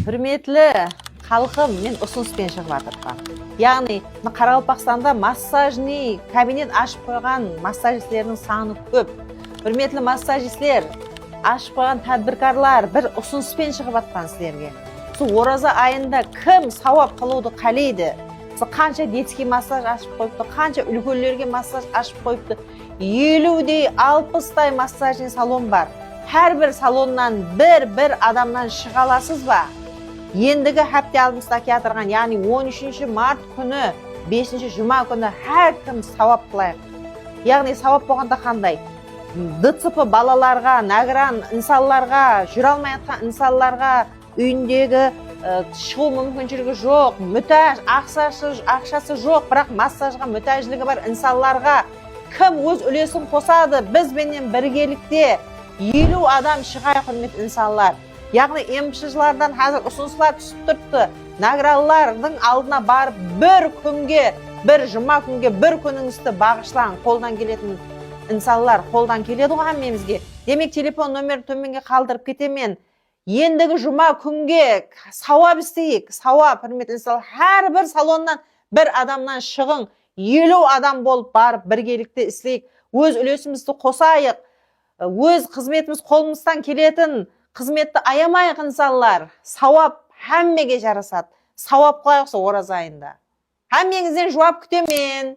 Hürmetli халқым, мен ұсыныспен шығып жатырмын. Яғни, Қарақалпақстанда массажный кабинет ашып қойған массажистлердің саны көп. Hürmetli массажистлер, ашып қойған тәдбіркарлар бір ұсыныспен шығып жатқан сіздерге. Сол ораза айында кім сауап қылуды қалайды? Қанша детский массаж ашып қойыпты, қанша үлкендерге массаж ашып қойыпты. 50-дей, 60-тай массажный салон бар. Әрбір салоннан бір адамнан шыға аласыз ба? Ендігі хәпте алдымызда келтірген, яғни 13 март күні, 5 жұма күні әркім сауап қылайық. Яғни сауап болғанда қандай? ДЦП балаларға, награн инсалларға, жүре алмай жатқан инсалларға, үйіндегі шығу мүмкіншілігі жоқ, мүтәж, ақшасы жоқ, бірақ массажға мүтәжлігі бар инсалларға кім өз үлесін қосады? Бізбенен біргелікте 50 адам шығайық, құрметті инсаллар. Яғни емшілерден қазір ұсыныстар түсіп тұрды. Награлардың алдына барып бір күнге, бір жұма күнге, бір күніңізді бағышлан, қолдан келетін инсаллар, қолдан келеді ғой әмемізге. Демек, телефон номерін төменге қалдырып кетемен. Ендігі жұма күнге сауап істейік. Сауап, құрметті инсаллар, әрбір салоннан бір адамнан шығың, 50 адам болып барып біргелікте істейік. Өз үлесімізді қосайық. Өз қызметіміз қолымыздан келетін қызметті аямайық инсаллар. Сауап әммеге жарасады. Сауап қылайық ораза айында. Әммеңізден жауап күтемен.